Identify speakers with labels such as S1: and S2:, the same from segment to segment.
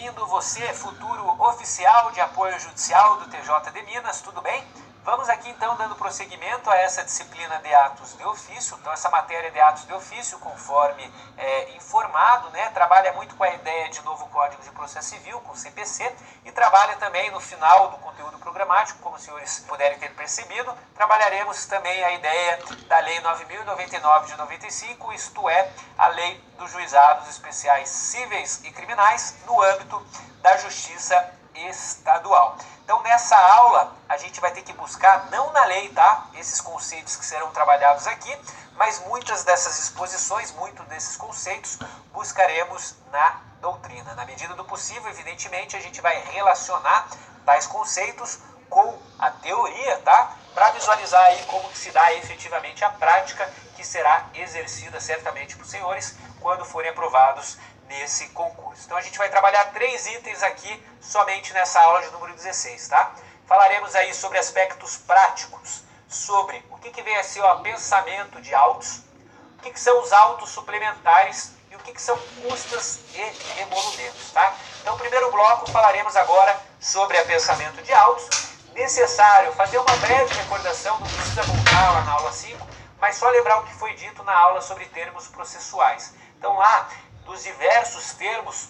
S1: bem-vindo, você, futuro oficial de apoio judicial do TJ de Minas, tudo bem? Vamos aqui então dando prosseguimento a essa disciplina de atos de ofício. Então essa matéria de atos de ofício, conforme informado, trabalha muito com a ideia de novo Código de Processo Civil, com o CPC, e trabalha também no final do conteúdo programático, como os senhores puderem ter percebido, trabalharemos também a ideia da Lei 9.099 de 95, isto é, a Lei dos Juizados Especiais Cíveis e Criminais no âmbito da Justiça Estadual. Então nessa aula a gente vai ter que buscar, não na lei, tá? Esses conceitos que serão trabalhados aqui, mas muitas dessas exposições, muitos desses conceitos buscaremos na doutrina. Na medida do possível, evidentemente, a gente vai relacionar tais conceitos com a teoria, tá? Para visualizar aí como que se dá efetivamente a prática que será exercida certamente por senhores quando forem aprovados nesse concurso. Então a gente vai trabalhar 3 itens aqui somente nessa aula de número 16, tá? Falaremos aí sobre aspectos práticos, sobre o que vem a ser o pensamento de autos, o que são os autos suplementares e o que são custas e emolumentos, tá? Então, no primeiro bloco falaremos agora sobre a pensamento de autos. Necessário fazer uma breve recordação, não precisa voltar lá na aula 5, mas só lembrar o que foi dito na aula sobre termos processuais. Então lá, dos diversos termos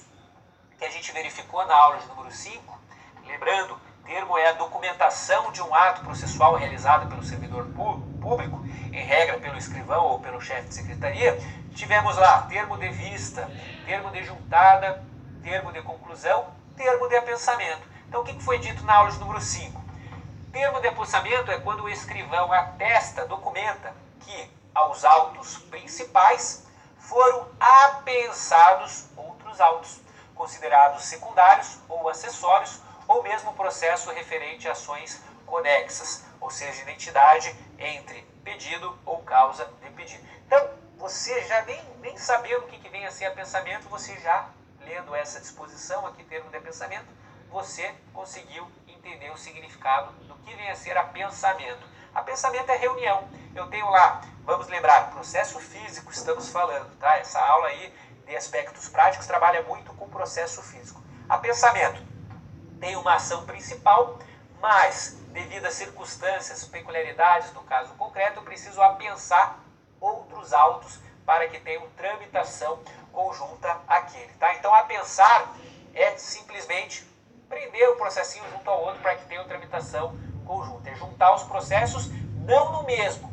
S1: que a gente verificou na aula de número 5, lembrando, termo é a documentação de um ato processual realizado pelo servidor público, em regra pelo escrivão ou pelo chefe de secretaria. Tivemos lá termo de vista, termo de juntada, termo de conclusão, termo de apensamento. Então o que foi dito na aula de número 5? Termo de apensamento é quando o escrivão atesta, documenta que aos autos principais foram apensados outros autos, considerados secundários ou acessórios, ou mesmo processo referente a ações conexas, ou seja, identidade entre pedido ou causa de pedido. Então, você já nem sabendo o que vem a ser apensamento, você já lendo essa disposição aqui, termo de apensamento, você conseguiu entender o significado do que vem a ser apensamento. Apensamento é reunião. Eu tenho lá, vamos lembrar, processo físico estamos falando, tá? Essa aula aí de aspectos práticos trabalha muito com processo físico. Apensamento tem uma ação principal, mas devido às circunstâncias, peculiaridades do caso concreto, eu preciso apensar outros autos para que tenham tramitação conjunta àquele, tá? Então apensar é simplesmente prender o processinho junto ao outro para que tenha tramitação conjunta. É juntar os processos, não no mesmo,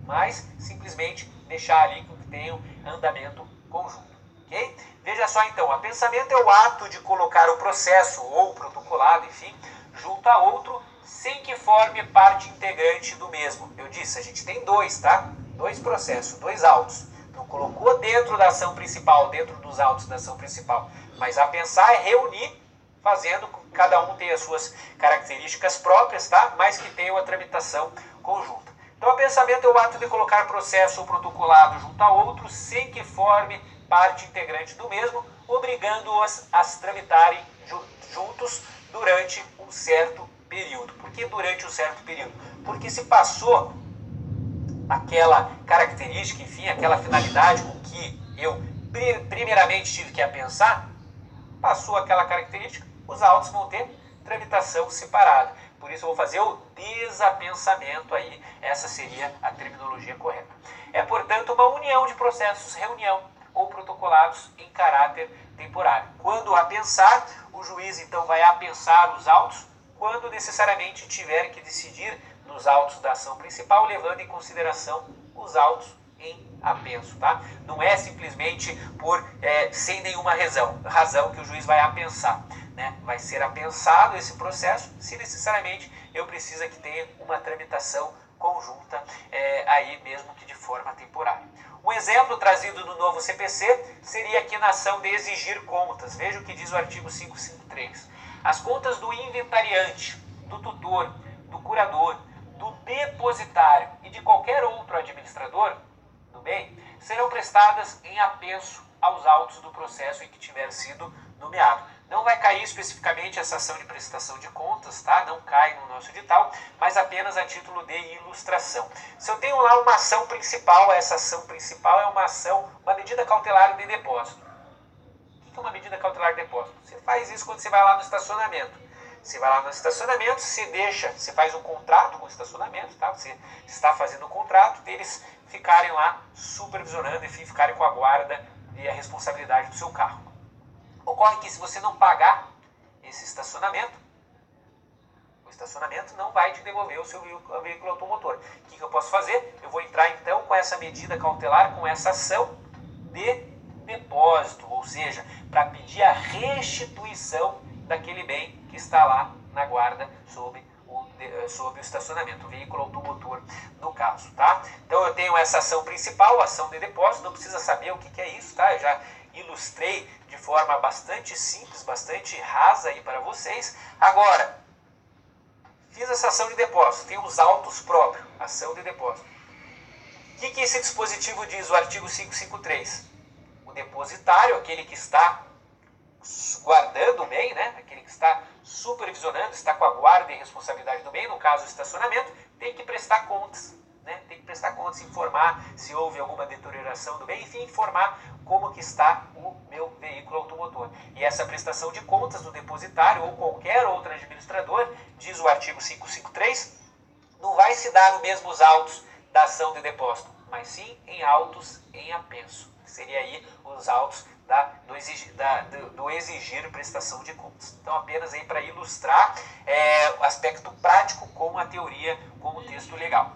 S1: mas simplesmente deixar ali que tenham andamento conjunto. Ok? Veja só então, apensamento é o ato de colocar o processo ou protocolado, enfim, junto a outro, sem que forme parte integrante do mesmo. Eu disse, a gente tem 2, tá? 2 processos, 2 autos. Então colocou dentro da ação principal, dentro dos autos da ação principal. Mas apensar é reunir, fazendo com que cada um tenha as suas características próprias, tá? Mas que tenha uma tramitação conjunta. Então, o apensamento é o ato de colocar processo ou protocolado junto a outro, sem que forme parte integrante do mesmo, obrigando-os a se tramitarem juntos durante um certo período. Por que durante um certo período? Porque se passou aquela característica, enfim, aquela finalidade com que eu primeiramente tive que apensar, passou aquela característica, os autos vão ter tramitação separada. Por isso eu vou fazer o desapensamento aí, essa seria a terminologia correta. É, portanto, uma união de processos, reunião ou protocolados em caráter temporário. Quando apensar, o juiz então vai apensar os autos, quando necessariamente tiver que decidir nos autos da ação principal, levando em consideração os autos em apenso, tá? Não é simplesmente sem nenhuma razão que o juiz vai apensar, né? Vai ser apensado esse processo se necessariamente eu preciso que tenha uma tramitação conjunta, aí mesmo que de forma temporária. Um exemplo trazido no novo CPC seria aqui na ação de exigir contas. Veja o que diz o artigo 553. As contas do inventariante, do tutor, do curador, do depositário e de qualquer outro administrador do bem serão prestadas em apenso aos autos do processo em que tiver sido nomeado. Não vai cair especificamente essa ação de prestação de contas, tá? Não cai no nosso edital, mas apenas a título de ilustração. Se eu tenho lá uma ação principal, essa ação principal é uma medida cautelar de depósito. O O que é uma medida cautelar de depósito? Você faz isso quando você vai lá no estacionamento. Você vai lá no estacionamento, você faz um contrato com o estacionamento, tá? Você está fazendo um contrato deles ficarem lá supervisionando, enfim, ficarem com a guarda e a responsabilidade do seu carro. Ocorre que se você não pagar esse estacionamento, o estacionamento não vai te devolver o seu veículo automotor. O que eu posso fazer? Eu vou entrar então com essa medida cautelar, com essa ação de depósito, ou seja, para pedir a restituição daquele bem que está lá na guarda sob o estacionamento, o veículo automotor no caso, tá? Então eu tenho essa ação principal, ação de depósito, não precisa saber o que é isso, tá? Eu já ilustrei de forma bastante simples, bastante rasa aí para vocês. Agora, fiz essa ação de depósito, tem os autos próprios, ação de depósito. O que esse dispositivo diz, o artigo 553? O depositário, aquele que está guardando o bem, né? Aquele que está supervisionando, está com a guarda e responsabilidade do bem, no caso o estacionamento, tem que prestar contas, né? Tem que prestar contas, informar se houve alguma deterioração do bem, enfim, informar como que está o meu veículo automotor. E essa prestação de contas do depositário ou qualquer outro administrador, diz o artigo 553, não vai se dar nos mesmos autos da ação de depósito, mas sim em autos em apenso. Seria aí os autos do exigir prestação de contas. Então, apenas aí para ilustrar o aspecto prático com a teoria, com o texto legal.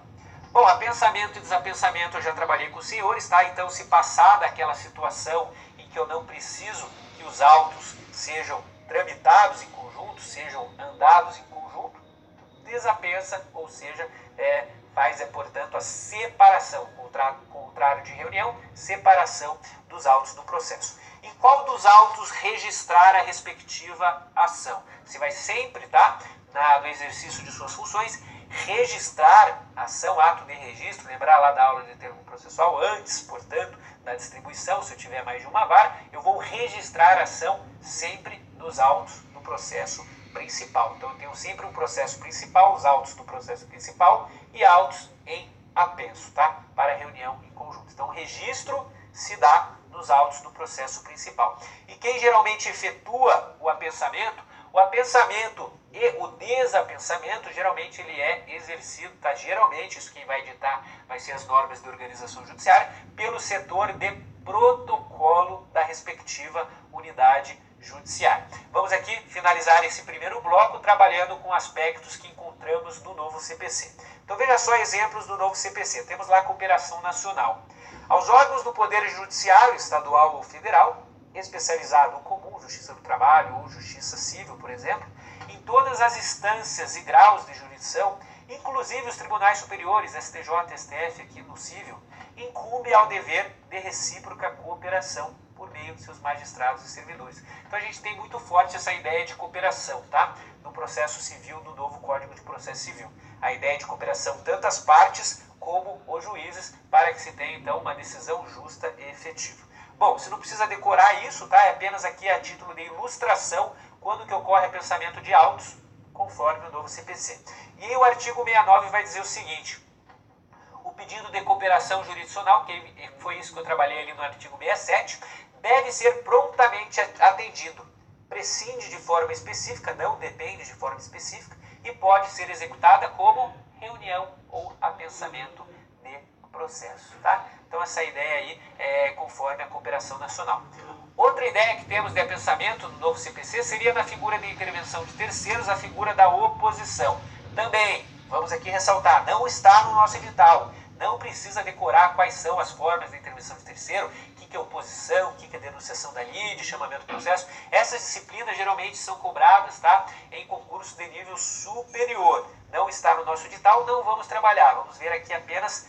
S1: Bom, apensamento e desapensamento eu já trabalhei com os senhores, tá? Então, se passar daquela situação em que eu não preciso que os autos sejam tramitados em conjunto, sejam andados em conjunto, desapensa, ou seja, faz, portanto, a separação, contrário de reunião, separação dos autos do processo. Em qual dos autos registrar a respectiva ação? Você vai sempre, tá, no exercício de suas funções, registrar ação, ato de registro, lembrar lá da aula de termo processual, antes, portanto, da distribuição, se eu tiver mais de uma vara, eu vou registrar a ação sempre nos autos do processo principal. Então eu tenho sempre um processo principal, os autos do processo principal e autos em apenso, tá? Para reunião em conjunto. Então o registro se dá nos autos do processo principal. E quem geralmente efetua o apensamento e o desapensamento, geralmente ele é exercido, tá? Geralmente, isso quem vai editar vai ser as normas de organização judiciária, pelo setor de protocolo da respectiva unidade judiciária. Vamos aqui finalizar esse primeiro bloco trabalhando com aspectos que encontramos no novo CPC. Então veja só exemplos do novo CPC. Temos lá a cooperação nacional. Aos órgãos do Poder Judiciário, estadual ou federal, especializado ou comum, Justiça do Trabalho ou Justiça Civil, por exemplo, em todas as instâncias e graus de jurisdição, inclusive os tribunais superiores, STJ, STF, aqui no civil, incumbe ao dever de recíproca cooperação por meio de seus magistrados e servidores. Então a gente tem muito forte essa ideia de cooperação, tá? No processo civil, do novo Código de Processo Civil. A ideia de cooperação, tanto as partes como os juízes, para que se tenha então uma decisão justa e efetiva. Bom, você não precisa decorar isso, tá? É apenas aqui a título de ilustração quando que ocorre apensamento de autos, conforme o novo CPC. E aí o artigo 69 vai dizer o seguinte: o pedido de cooperação jurisdicional, que foi isso que eu trabalhei ali no artigo 67, deve ser prontamente atendido. Prescinde de forma específica, não depende de forma específica, e pode ser executada como reunião ou apensamento de processo, tá? Então essa ideia aí é conforme a cooperação nacional. Outra ideia que temos de apensamento no novo CPC seria na figura de intervenção de terceiros, a figura da oposição. Também, vamos aqui ressaltar, não está no nosso edital. Não precisa decorar quais são as formas de intervenção de terceiro, o que é oposição, o que é denunciação da lide, chamamento do processo. Essas disciplinas geralmente são cobradas, tá, em concurso de nível superior. Não está no nosso edital, não vamos trabalhar. Vamos ver aqui apenas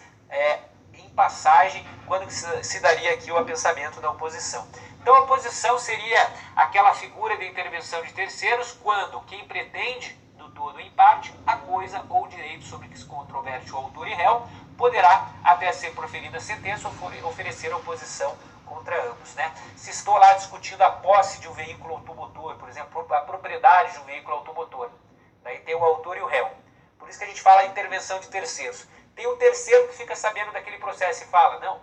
S1: em passagem quando se daria aqui o apensamento da oposição. Então a oposição seria aquela figura de intervenção de terceiros quando quem pretende, do todo ou em parte, a coisa ou direito sobre que se controverte o autor e réu, poderá, até ser proferida a sentença, oferecer oposição contra ambos, né? Se estou lá discutindo a posse de um veículo automotor, por exemplo, a propriedade de um veículo automotor, daí tem o autor e o réu. Por isso que a gente fala intervenção de terceiros. Tem um terceiro que fica sabendo daquele processo e fala, não,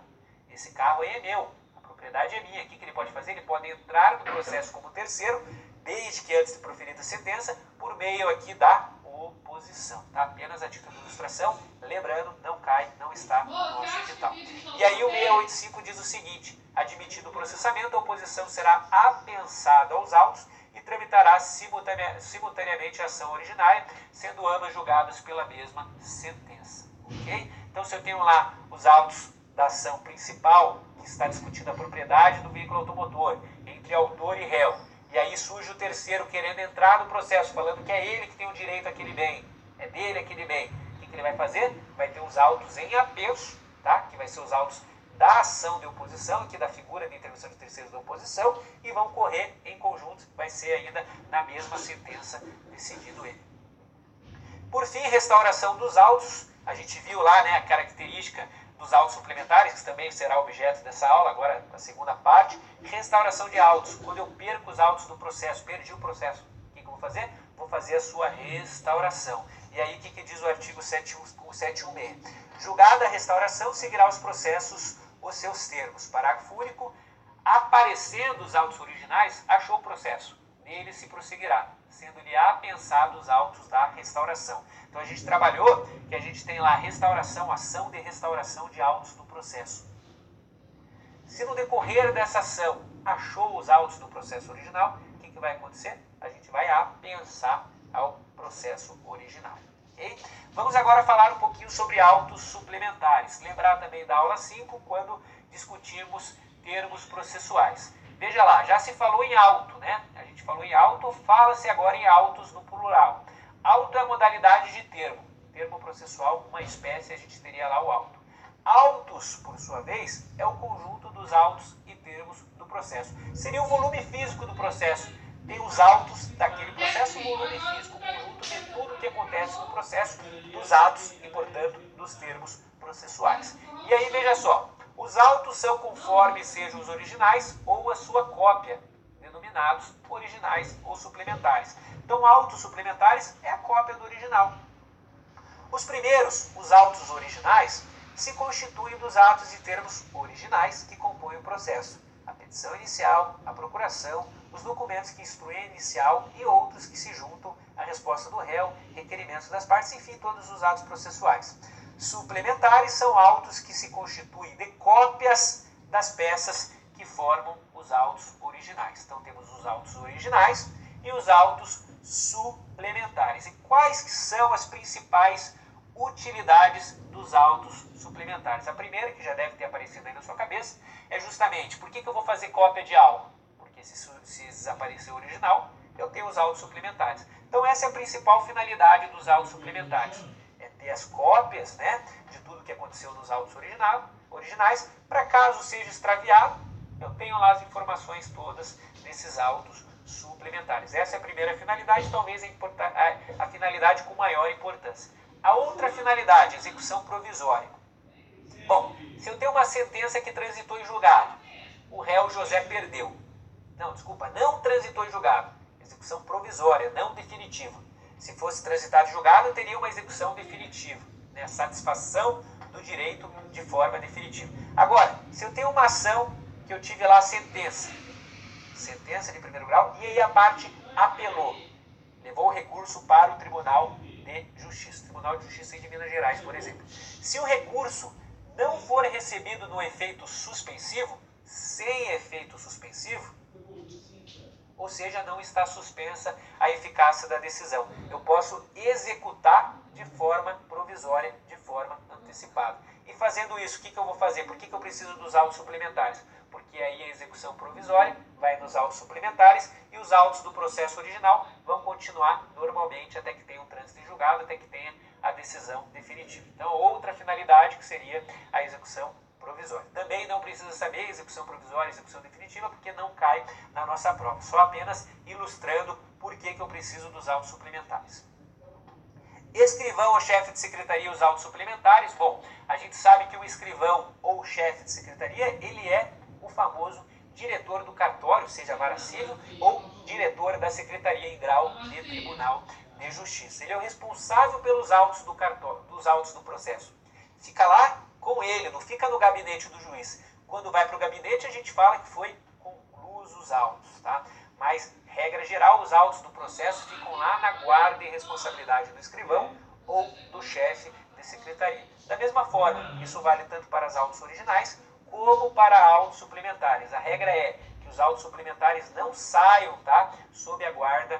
S1: esse carro aí é meu, a propriedade é minha. O que ele pode fazer? Ele pode entrar no processo como terceiro, desde que antes de proferida a sentença, por meio aqui da oposição. Tá? Apenas a título de ilustração, lembrando, não cai, não está no nosso edital. E aí o 685 diz o seguinte: admitido o processamento, a oposição será apensada aos autos e tramitará simultaneamente a ação originária, sendo ambas julgadas pela mesma sentença. Ok? Então, se eu tenho lá os autos da ação principal, que está discutindo a propriedade do veículo automotor, entre autor e réu, e aí surge o terceiro querendo entrar no processo, falando que é ele que tem o direito àquele bem, é dele aquele bem, o que ele vai fazer? Vai ter os autos em apenso, tá? Que vai ser os autos da ação de oposição, aqui da figura de intervenção de terceiros da oposição, e vão correr em conjunto, vai ser ainda na mesma sentença decidido ele. Por fim, restauração dos autos. A gente viu lá, né, a característica dos autos suplementares, que também será objeto dessa aula, agora a segunda parte. Restauração de autos. Quando eu perco os autos do processo, perdi o processo, o que eu vou fazer? Vou fazer a sua restauração. E aí, o que diz o artigo 716? Julgada a restauração, seguirá os processos os seus termos. Parágrafo único. Aparecendo os autos originais, achou o processo. Nele se prosseguirá, sendo-lhe apensados os autos da restauração. Então a gente trabalhou que a gente tem lá restauração, ação de restauração de autos do processo. Se no decorrer dessa ação achou os autos do processo original, o que vai acontecer? A gente vai apensar ao processo original. Okay? Vamos agora falar um pouquinho sobre autos suplementares. Lembrar também da aula 5, quando discutimos termos processuais. Veja lá, já se falou em auto, né? A gente falou em auto, fala-se agora em autos no plural. Auto é a modalidade de termo. Termo processual, uma espécie, a gente teria lá o auto. Autos, por sua vez, é o conjunto dos autos e termos do processo. Seria o volume físico do processo. Tem os autos daquele processo, o volume físico, o conjunto de tudo o que acontece no processo, dos atos e, portanto, dos termos processuais. E aí, veja só. Os autos são conforme sejam os originais ou a sua cópia, denominados originais ou suplementares. Então, autos suplementares é a cópia do original. Os primeiros, os autos originais, se constituem dos atos e termos originais que compõem o processo. A petição inicial, a procuração, os documentos que instruem a inicial e outros que se juntam à resposta do réu, requerimentos das partes, enfim, todos os atos processuais. Suplementares são autos que se constituem de cópias das peças que formam os autos originais. Então temos os autos originais e os autos suplementares. E quais que são as principais utilidades dos autos suplementares? A primeira, que já deve ter aparecido aí na sua cabeça, é justamente, por que eu vou fazer cópia de algo? Porque se desaparecer o original, eu tenho os autos suplementares. Então essa é a principal finalidade dos autos suplementares. É ter as cópias, né, de tudo que aconteceu nos autos originais, para caso seja extraviado, eu tenho lá as informações todas desses autos suplementares. Essa é a primeira finalidade, talvez a finalidade com maior importância. A outra finalidade, execução provisória. Bom, se eu tenho uma sentença que transitou em julgado, o réu José perdeu. Não transitou em julgado. Execução provisória, não definitiva. Se fosse transitado em julgado, eu teria uma execução definitiva, né? Satisfação do direito de forma definitiva. Agora, se eu tenho uma ação que eu tive lá a sentença de primeiro grau, e aí a parte apelou, levou o recurso para o Tribunal de Justiça, Tribunal de Justiça de Minas Gerais, por exemplo. Se o recurso não for recebido no efeito suspensivo, sem efeito suspensivo, ou seja, não está suspensa a eficácia da decisão. Eu posso executar de forma provisória, de forma antecipada. E fazendo isso, o que eu vou fazer? Por que eu preciso dos autos suplementares? Porque aí a execução provisória vai nos autos suplementares e os autos do processo original vão continuar normalmente até que tenha um trânsito em julgado, até que tenha a decisão definitiva. Então, outra finalidade que seria a execução provisória. Também não precisa saber execução provisória e execução definitiva, porque não cai na nossa prova. Só apenas ilustrando por que eu preciso dos autos suplementares. Escrivão ou chefe de secretaria, os autos suplementares. Bom, a gente sabe que o escrivão ou chefe de secretaria, ele é o famoso diretor do cartório, seja vara civil, ou diretor da secretaria em grau de Tribunal de Justiça. Ele é o responsável pelos autos dos autos do processo. Fica lá com ele, não fica no gabinete do juiz. Quando vai para o gabinete, a gente fala que foi conclusos os autos, tá? Mas, regra geral, os autos do processo ficam lá na guarda e responsabilidade do escrivão ou do chefe de secretaria. Da mesma forma, isso vale tanto para as autos originais como para autos suplementares. A regra é que os autos suplementares não saiam, tá, sob a guarda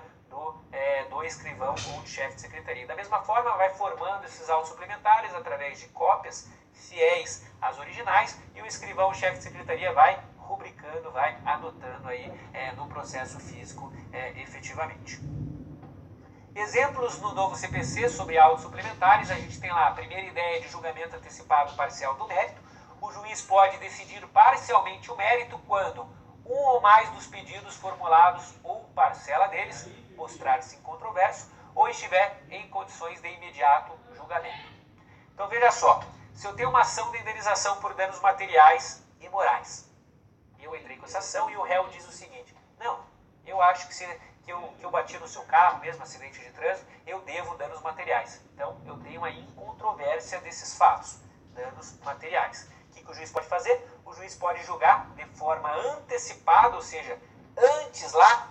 S1: do escrivão ou do chefe de secretaria. Da mesma forma, vai formando esses autos suplementares através de cópias fiéis às originais e o escrivão, o chefe de secretaria, vai rubricando, vai anotando aí no processo físico efetivamente. Exemplos no novo CPC sobre autos suplementares, a gente tem lá a primeira ideia de julgamento antecipado parcial do mérito. O juiz pode decidir parcialmente o mérito quando um ou mais dos pedidos formulados ou parcela deles mostrar-se incontroverso ou estiver em condições de imediato julgamento. Então veja só, se eu tenho uma ação de indenização por danos materiais e morais, eu entrei com essa ação e o réu diz o seguinte: não, eu acho que eu bati no seu carro, mesmo acidente de trânsito, eu devo danos materiais. Então eu tenho aí incontrovérsia desses fatos, danos materiais. O que o juiz pode fazer? O juiz pode julgar de forma antecipada, ou seja, antes lá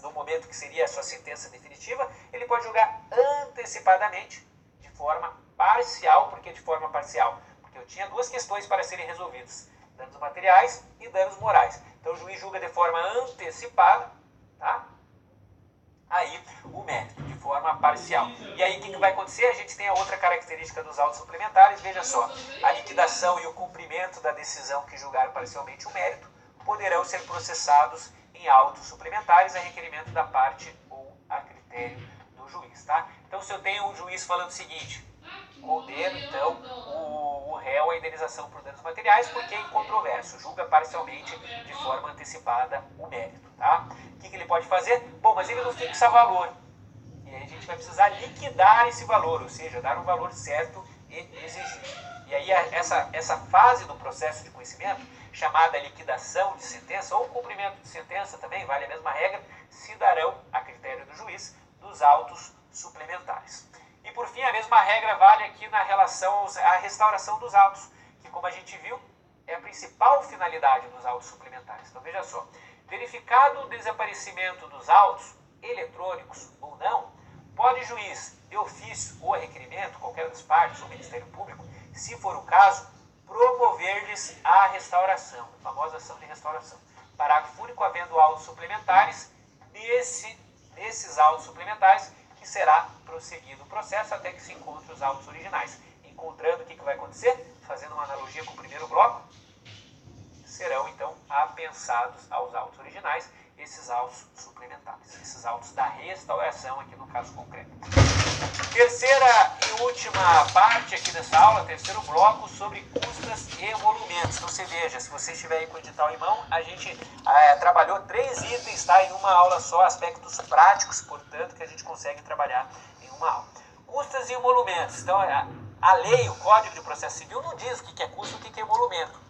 S1: do momento que seria a sua sentença definitiva, ele pode julgar antecipadamente, de forma parcial. Por que de forma parcial? Porque eu tinha duas questões para serem resolvidas: danos materiais e danos morais. Então o juiz julga de forma antecipada, tá? Aí o mérito, de forma parcial. E aí o que vai acontecer? A gente tem a outra característica dos autos suplementares, veja só, a liquidação e o cumprimento da decisão que julgar parcialmente o mérito poderão ser processados em autos suplementares a requerimento da parte ou a critério do juiz, tá? Então se eu tenho um juiz falando o seguinte: condeno então o réu à indenização por danos materiais porque é incontroverso, julga parcialmente de forma antecipada o mérito, tá? O que ele pode fazer? Bom, mas ele não fixa valor. E aí a gente vai precisar liquidar esse valor, ou seja, dar um valor certo e exigido. E aí essa fase do processo de conhecimento, chamada liquidação de sentença ou cumprimento de sentença, também vale a mesma regra, se darão a critério do juiz dos autos suplementares. E por fim, a mesma regra vale aqui na relação à restauração dos autos, que, como a gente viu, é a principal finalidade dos autos suplementares. Então veja só, verificado o desaparecimento dos autos, eletrônicos ou não, pode o juiz, de ofício ou a requerimento, qualquer das partes, ou o Ministério Público, se for o caso, promover-lhes a restauração, a famosa ação de restauração. Parágrafo único, havendo autos suplementares, nesses autos suplementares que será prosseguido o processo até que se encontre os autos originais. Encontrando, o que vai acontecer? Fazendo uma analogia com o primeiro bloco, serão então apensados aos autos originais esses autos suplementares, esses autos da restauração aqui no caso concreto. Terceira e última parte aqui dessa aula, terceiro bloco, sobre custas e emolumentos. Então você veja, se você estiver aí com o edital em mão, a gente trabalhou 3 itens, tá, em uma aula só, aspectos práticos, portanto, que a gente consegue trabalhar em uma aula. Custas e emolumentos. Então a lei, o Código de Processo Civil não diz o que é custo e o que é emolumento.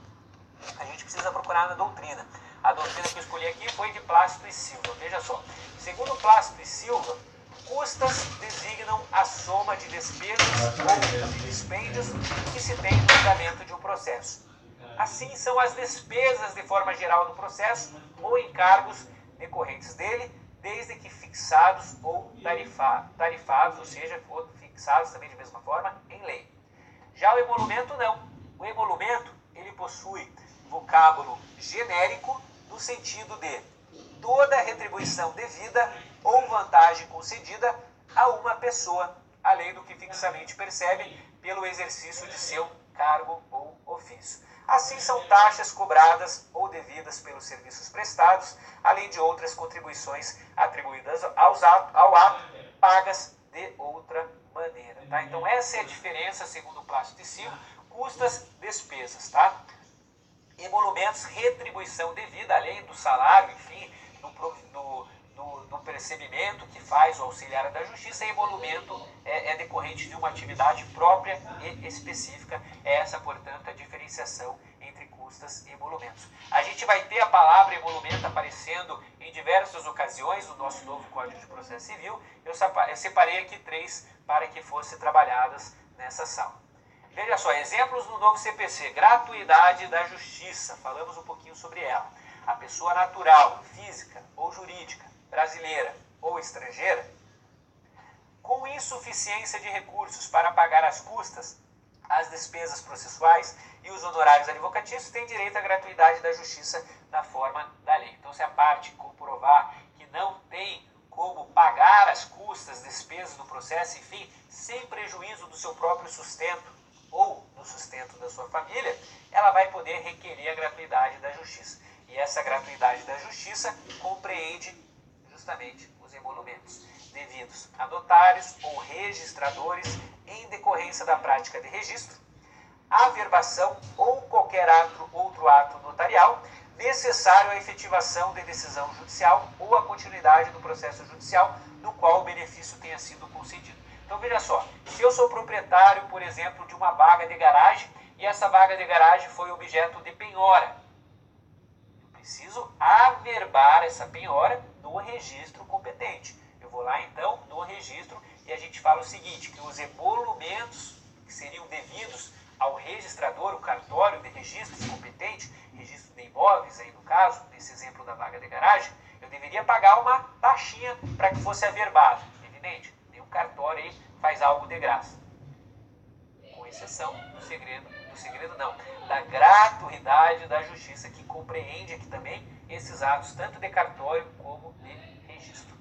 S1: A gente precisa procurar na doutrina. A doutrina que eu escolhi aqui foi de Plácido e Silva. Veja só, segundo Plácido e Silva, custas designam a soma de despesas ou de dispêndios que se tem no andamento de um processo. Assim, são as despesas de forma geral do processo ou encargos decorrentes dele, desde que fixados ou tarifados, ou seja, fixados também de mesma forma em lei. Já o emolumento não. O emolumento, ele possui vocábulo genérico no sentido de toda retribuição devida ou vantagem concedida a uma pessoa, além do que fixamente percebe pelo exercício de seu cargo ou ofício. Assim, são taxas cobradas ou devidas pelos serviços prestados, além de outras contribuições atribuídas ao ato, pagas de outra maneira. Tá? Então, essa é a diferença, segundo Plácido e Silva, custas, despesas. Tá? Emolumentos, retribuição devida, além do salário, enfim, do percebimento que faz o auxiliar da justiça. Emolumento é decorrente de uma atividade própria e específica. Essa, portanto, a diferenciação entre custas e emolumentos. A gente vai ter a palavra emolumento aparecendo em diversas ocasiões no nosso novo Código de Processo Civil. Eu separei aqui 3 para que fossem trabalhadas nessa sala. Veja só, exemplos no novo CPC. Gratuidade da justiça. Falamos um pouquinho sobre ela. A pessoa natural, física ou jurídica, brasileira ou estrangeira, com insuficiência de recursos para pagar as custas, as despesas processuais e os honorários advocatícios, tem direito à gratuidade da justiça na forma da lei. Então, se a parte comprovar que não tem como pagar as custas, despesas do processo, enfim, sem prejuízo do seu próprio sustento ou do sustento da sua família, ela vai poder requerer a gratuidade da justiça. E essa gratuidade da justiça compreende justamente os emolumentos devidos a notários ou registradores em decorrência da prática de registro, averbação ou qualquer outro ato notarial necessário à efetivação de decisão judicial ou à continuidade do processo judicial no qual o benefício tenha sido concedido. Então veja só, se eu sou proprietário, por exemplo, de uma vaga de garagem e essa vaga de garagem foi objeto de penhora, eu preciso averbar essa penhora no registro competente. Eu vou lá então no registro e a gente fala o seguinte, que os emolumentos que seriam devidos ao registrador, o cartório de registros competente, registro de imóveis aí no caso, nesse exemplo da vaga de garagem, eu deveria pagar uma taxinha para que fosse averbado. Evidente, nenhum cartório aí faz algo de graça. Com exceção da gratuidade da justiça, que compreende aqui também esses atos, tanto de cartório como de registro.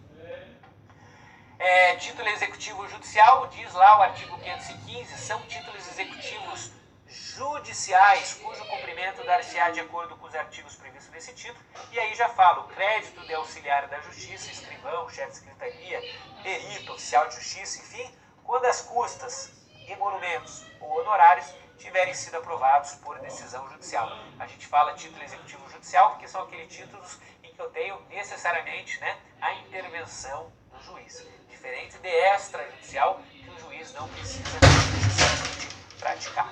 S1: Título executivo judicial, diz lá o artigo 515, são títulos executivos judiciais, cujo cumprimento dar-se-á de acordo com os artigos previstos nesse título, e aí já falo, crédito de auxiliar da justiça, escrivão, chefe de secretaria, perito, oficial de justiça, enfim, quando as custas, emolumentos ou honorários tiverem sido aprovados por decisão judicial. A gente fala título executivo judicial porque são aqueles títulos em que eu tenho necessariamente, né, a intervenção do juiz, diferente de extrajudicial, que o juiz não precisa necessariamente praticar.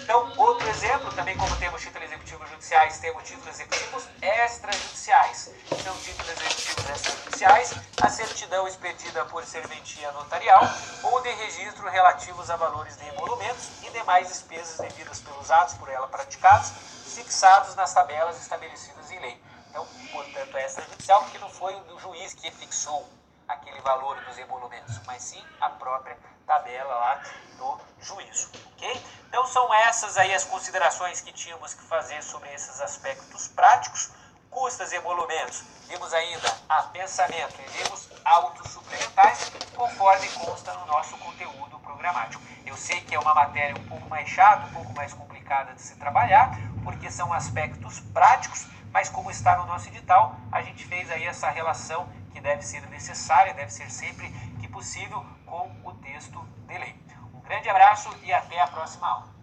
S1: Então, outro exemplo, também como temos títulos executivos judiciais, temos títulos executivos extrajudiciais. São títulos executivos extrajudiciais, a certidão expedida por serventia notarial ou de registro relativos a valores de emolumentos e demais despesas devidas pelos atos por ela praticados, fixados nas tabelas estabelecidas em lei. Então, portanto, é extrajudicial porque não foi o juiz que fixou aquele valor dos emolumentos, mas sim a própria tabela lá do juízo, ok? Então são essas aí as considerações que tínhamos que fazer sobre esses aspectos práticos. Custas e emolumentos, temos ainda a pensamento e temos autos suplementares, conforme consta no nosso conteúdo programático. Eu sei que é uma matéria um pouco mais chata, um pouco mais complicada de se trabalhar, porque são aspectos práticos, mas como está no nosso edital, a gente fez aí essa relação que deve ser necessária, deve ser sempre que possível com o texto de lei. Um grande abraço e até a próxima aula.